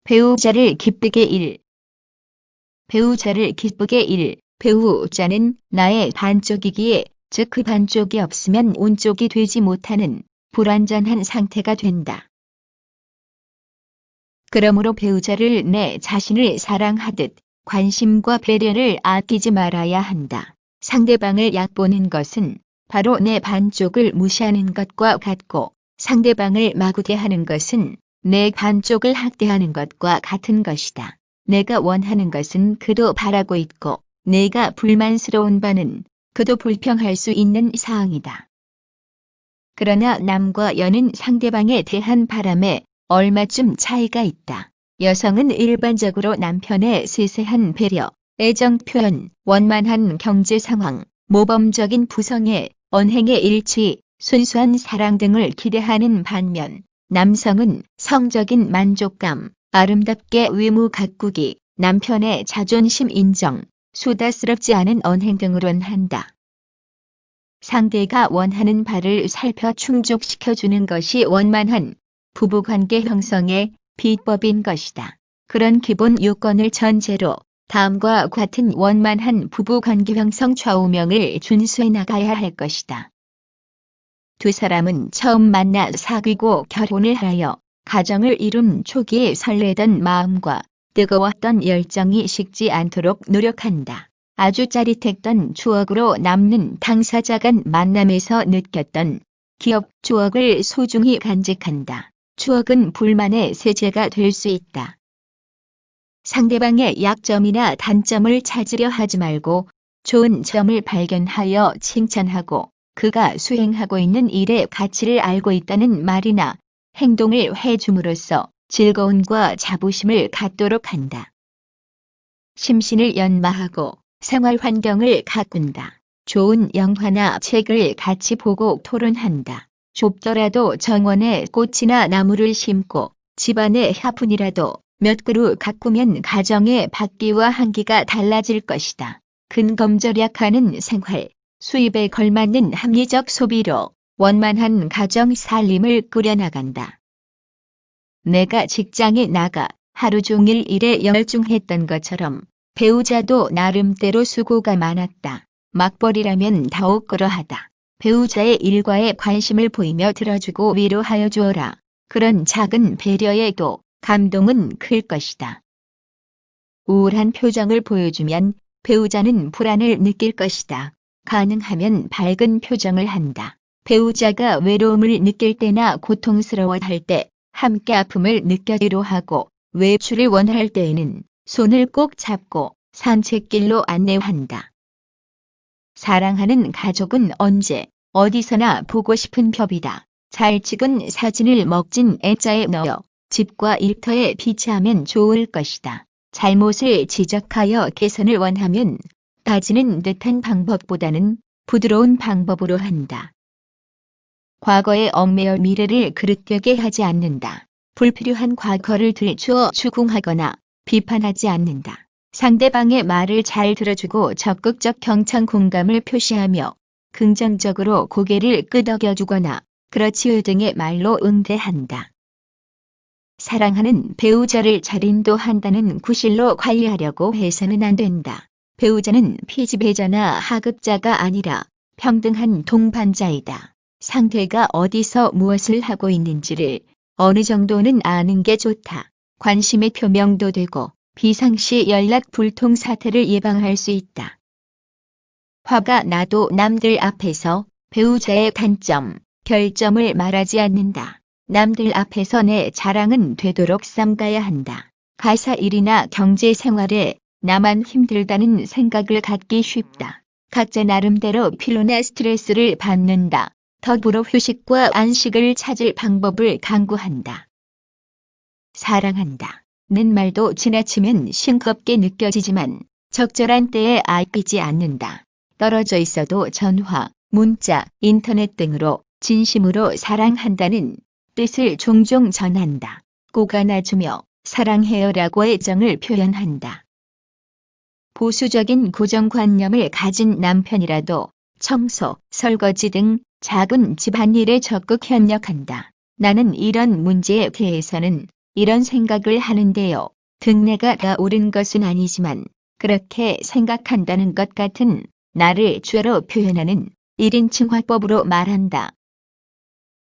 배우자를 기쁘게 일. 배우자를 기쁘게 일. 배우자는 나의 반쪽이기에, 즉 그 반쪽이 없으면 온쪽이 되지 못하는 불완전한 상태가 된다. 그러므로 배우자를 내 자신을 사랑하듯 관심과 배려를 아끼지 말아야 한다. 상대방을 얕보는 것은 바로 내 반쪽을 무시하는 것과 같고, 상대방을 마구 대하는 것은 내 반쪽을 학대하는 것과 같은 것이다. 내가 원하는 것은 그도 바라고 있고, 내가 불만스러운 바는 그도 불평할 수 있는 사항이다. 그러나 남과 여는 상대방에 대한 바람에 얼마쯤 차이가 있다. 여성은 일반적으로 남편의 세세한 배려, 애정 표현, 원만한 경제 상황, 모범적인 부성애, 언행의 일치, 순수한 사랑 등을 기대하는 반면, 남성은 성적인 만족감, 아름답게 외모 가꾸기, 남편의 자존심 인정, 수다스럽지 않은 언행 등을 원한다. 상대가 원하는 바를 살펴 충족시켜주는 것이 원만한 부부관계 형성의 비법인 것이다. 그런 기본 요건을 전제로 다음과 같은 원만한 부부관계 형성 좌우명을 준수해 나가야 할 것이다. 두 사람은 처음 만나 사귀고 결혼을 하여 가정을 이룬 초기에 설레던 마음과 뜨거웠던 열정이 식지 않도록 노력한다. 아주 짜릿했던 추억으로 남는 당사자 간 만남에서 느꼈던 기억 추억을 소중히 간직한다. 추억은 불만의 세제가 될 수 있다. 상대방의 약점이나 단점을 찾으려 하지 말고 좋은 점을 발견하여 칭찬하고, 그가 수행하고 있는 일의 가치를 알고 있다는 말이나 행동을 해줌으로써 즐거움과 자부심을 갖도록 한다. 심신을 연마하고 생활 환경을 가꾼다. 좋은 영화나 책을 같이 보고 토론한다. 좁더라도 정원에 꽃이나 나무를 심고 집안에 화분이라도 몇 그루 가꾸면 가정의 밖기와 한기가 달라질 것이다. 근검절약하는 생활, 수입에 걸맞는 합리적 소비로 원만한 가정 살림을 꾸려나간다. 내가 직장에 나가 하루 종일 일에 열중했던 것처럼 배우자도 나름대로 수고가 많았다. 맞벌이라면 더욱 그러하다. 배우자의 일과에 관심을 보이며 들어주고 위로하여 주어라. 그런 작은 배려에도 감동은 클 것이다. 우울한 표정을 보여주면 배우자는 불안을 느낄 것이다. 가능하면 밝은 표정을 한다. 배우자가 외로움을 느낄 때나 고통스러워할 때 함께 아픔을 느껴 위로하고, 외출을 원할 때에는 손을 꼭 잡고 산책길로 안내한다. 사랑하는 가족은 언제 어디서나 보고 싶은 벽이다. 잘 찍은 사진을 먹진 액자에 넣어 집과 일터에 비치하면 좋을 것이다. 잘못을 지적하여 개선을 원하면 따지는 듯한 방법보다는 부드러운 방법으로 한다. 과거에 얽매여 미래를 그릇되게 하지 않는다. 불필요한 과거를 들추어 추궁하거나 비판하지 않는다. 상대방의 말을 잘 들어주고 적극적 경청 공감을 표시하며 긍정적으로 고개를 끄덕여주거나 그렇지요 등의 말로 응대한다. 사랑하는 배우자를 잘 인도한다는 구실로 관리하려고 해서는 안 된다. 배우자는 피지배자나 하급자가 아니라 평등한 동반자이다. 상대가 어디서 무엇을 하고 있는지를 어느 정도는 아는 게 좋다. 관심의 표명도 되고 비상시 연락 불통 사태를 예방할 수 있다. 화가 나도 남들 앞에서 배우자의 단점, 결점을 말하지 않는다. 남들 앞에서 내 자랑은 되도록 삼가야 한다. 가사 일이나 경제 생활에 나만 힘들다는 생각을 갖기 쉽다. 각자 나름대로 피로나 스트레스를 받는다. 더불어 휴식과 안식을 찾을 방법을 강구한다. 사랑한다 는 말도 지나치면 싱겁게 느껴지지만 적절한 때에 아끼지 않는다. 떨어져 있어도 전화, 문자, 인터넷 등으로 진심으로 사랑한다는 뜻을 종종 전한다. 꼭 안아주며 사랑해요라고 애정을 표현한다. 보수적인 고정관념을 가진 남편이라도 청소, 설거지 등 작은 집안일에 적극 협력한다. 나는 이런 문제에 대해서는 이런 생각을 하는데요. 등내가 다 오른 것은 아니지만 그렇게 생각한다는 것 같은 나를 죄로 표현하는 1인칭 화법으로 말한다.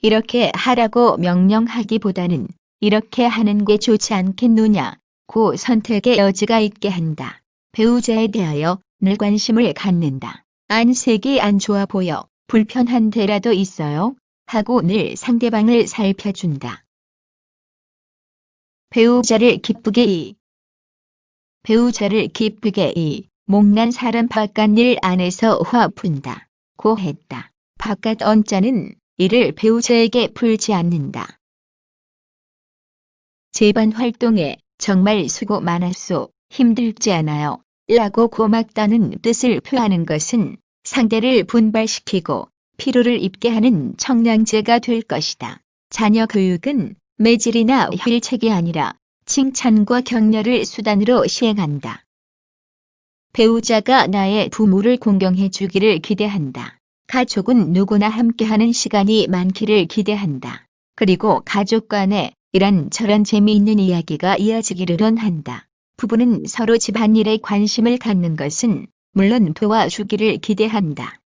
이렇게 하라고 명령하기보다는 이렇게 하는 게 좋지 않겠느냐 고 선택의 여지가 있게 한다. 배우자에 대하여 늘 관심을 갖는다. 안색이 안 좋아 보여 불편한 데라도 있어요? 하고 늘 상대방을 살펴준다. 배우자를 기쁘게 배우자를 기쁘게 못난 사람 바깥일 안에서 화 푼다. 고 했다. 바깥 언짢은 일을 배우자에게 풀지 않는다. 제반 활동에 정말 수고 많았소. 힘들지 않아요. 라고 고맙다는 뜻을 표하는 것은 상대를 분발시키고 피로를 입게 하는 청량제가 될 것이다. 자녀 교육은 매질이나 휠책이 아니라 칭찬과 격려를 수단으로 시행한다. 배우자가 나의 부모를 공경해 주기를 기대한다. 가족은 누구나 함께하는 시간이 많기를 기대한다. 그리고 가족 간에 이런저런 재미있는 이야기가 이어지기를 원한다. 부부는 서로 집안일에 관심을 갖는 것은 물론 도와주기를 기대한다.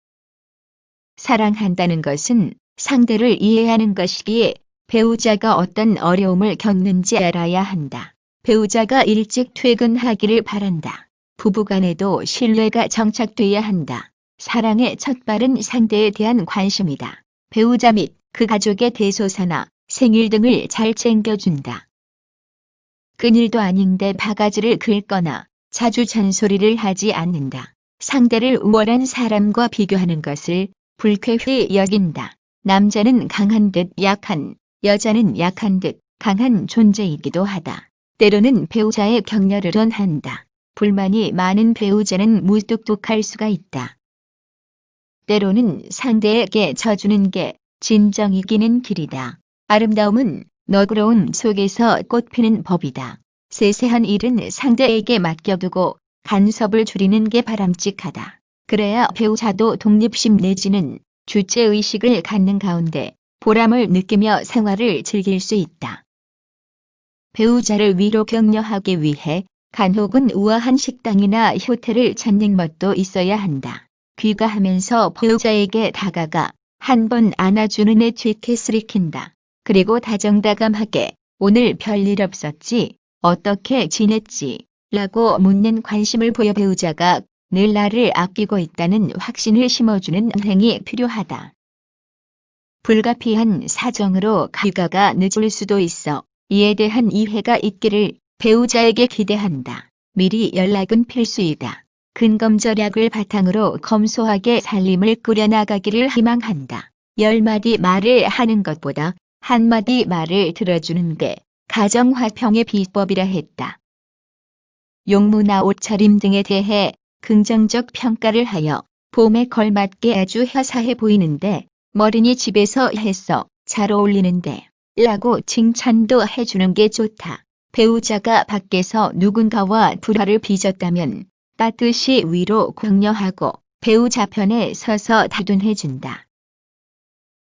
사랑한다는 것은 상대를 이해하는 것이기에 배우자가 어떤 어려움을 겪는지 알아야 한다. 배우자가 일찍 퇴근하기를 바란다. 부부간에도 신뢰가 정착돼야 한다. 사랑의 첫발은 상대에 대한 관심이다. 배우자 및 그 가족의 대소사나 생일 등을 잘 챙겨준다. 큰일도 아닌데 바가지를 긁거나 자주 잔소리를 하지 않는다. 상대를 우월한 사람과 비교하는 것을 불쾌히 여긴다. 남자는 강한 듯 약한, 여자는 약한 듯 강한 존재이기도 하다. 때로는 배우자의 격려를 원한다. 불만이 많은 배우자는 무뚝뚝할 수가 있다. 때로는 상대에게 져주는 게 진정 이기는 길이다. 아름다움은 너그러움 속에서 꽃피는 법이다. 세세한 일은 상대에게 맡겨두고 간섭을 줄이는 게 바람직하다. 그래야 배우자도 독립심 내지는 주체의식을 갖는 가운데 보람을 느끼며 생활을 즐길 수 있다. 배우자를 위로 격려하기 위해 간혹은 우아한 식당이나 호텔을 찾는 멋도 있어야 한다. 귀가하면서 배우자에게 다가가 한 번 안아주는 애 티켓을 익힌다. 그리고 다정다감하게 오늘 별일 없었지? 어떻게 지냈지? 라고 묻는 관심을 보여 배우자가 늘 나를 아끼고 있다는 확신을 심어주는 행위 필요하다. 불가피한 사정으로 귀가가 늦을 수도 있어 이에 대한 이해가 있기를 배우자에게 기대한다. 미리 연락은 필수이다. 근검절약을 바탕으로 검소하게 살림을 꾸려나가기를 희망한다. 10마디 말을 하는 것보다 한마디 말을 들어주는 게 가정화평의 비법이라 했다. 용무나 옷차림 등에 대해 긍정적 평가를 하여 봄에 걸맞게 아주 화사해 보이는데 머리니 집에서 했어 잘 어울리는데 라고 칭찬도 해주는 게 좋다. 배우자가 밖에서 누군가와 불화를 빚었다면 따뜻이 위로 격려하고 배우자 편에 서서 다독해준다.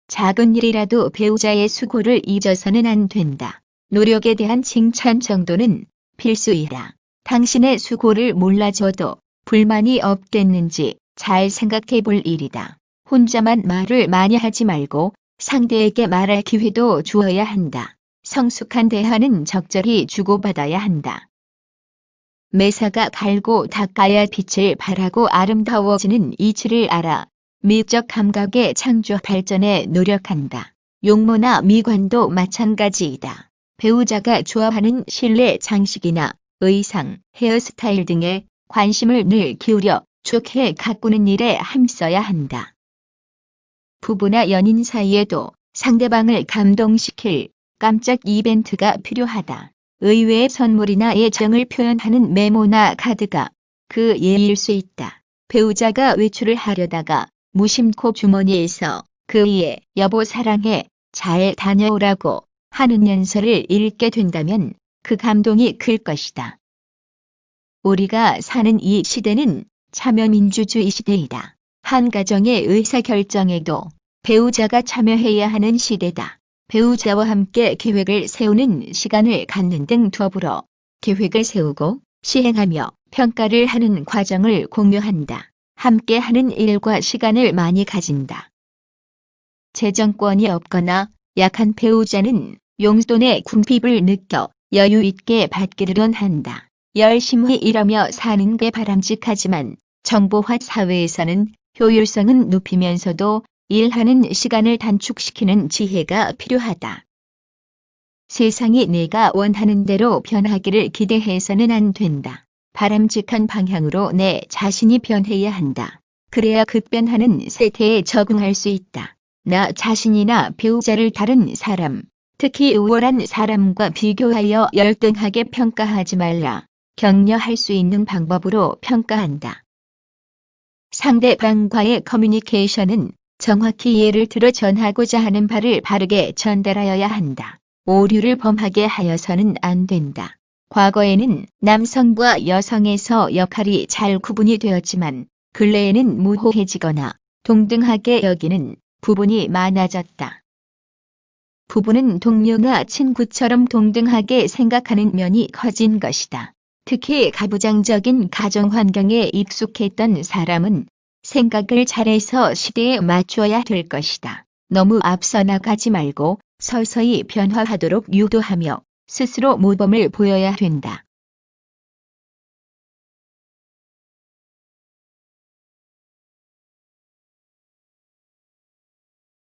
작은 일이라도 배우자의 수고를 잊어서는 안 된다. 노력에 대한 칭찬 정도는 필수이다. 당신의 수고를 몰라줘도 불만이 없겠는지 잘 생각해 볼 일이다. 혼자만 말을 많이 하지 말고 상대에게 말할 기회도 주어야 한다. 성숙한 대화는 적절히 주고받아야 한다. 매사가 갈고 닦아야 빛을 발하고 아름다워지는 이치를 알아 미적 감각의 창조 발전에 노력한다. 용모나 미관도 마찬가지이다. 배우자가 좋아하는 실내 장식이나 의상, 헤어스타일 등에 관심을 늘 기울여 좋게 가꾸는 일에 힘써야 한다. 부부나 연인 사이에도 상대방을 감동시킬 깜짝 이벤트가 필요하다. 의외의 선물이나 애정을 표현하는 메모나 카드가 그 예일 수 있다. 배우자가 외출을 하려다가 무심코 주머니에서 그의 여보 사랑해 잘 다녀오라고 하는 연설을 읽게 된다면 그 감동이 클 것이다. 우리가 사는 이 시대는 참여민주주의 시대이다. 한 가정의 의사결정에도 배우자가 참여해야 하는 시대다. 배우자와 함께 계획을 세우는 시간을 갖는 등 더불어 계획을 세우고 시행하며 평가를 하는 과정을 공유한다. 함께 하는 일과 시간을 많이 가진다. 재정권이 없거나 약한 배우자는 용돈의 궁핍을 느껴 여유 있게 받기를 한다. 열심히 일하며 사는 게 바람직하지만 정보화 사회에서는 효율성은 높이면서도 일하는 시간을 단축시키는 지혜가 필요하다. 세상이 내가 원하는 대로 변하기를 기대해서는 안 된다. 바람직한 방향으로 내 자신이 변해야 한다. 그래야 급변하는 세태에 적응할 수 있다. 나 자신이나 배우자를 다른 사람, 특히 우월한 사람과 비교하여 열등하게 평가하지 말라. 격려할 수 있는 방법으로 평가한다. 상대방과의 커뮤니케이션은 정확히 예를 들어 전하고자 하는 바를 바르게 전달하여야 한다. 오류를 범하게 하여서는 안 된다. 과거에는 남성과 여성에서 역할이 잘 구분이 되었지만 근래에는 모호해지거나 동등하게 여기는 부분이 많아졌다. 부부는 동료나 친구처럼 동등하게 생각하는 면이 커진 것이다. 특히 가부장적인 가정 환경에 익숙했던 사람은 생각을 잘해서 시대에 맞춰야 될 것이다. 너무 앞서 나가지 말고 서서히 변화하도록 유도하며 스스로 모범을 보여야 된다.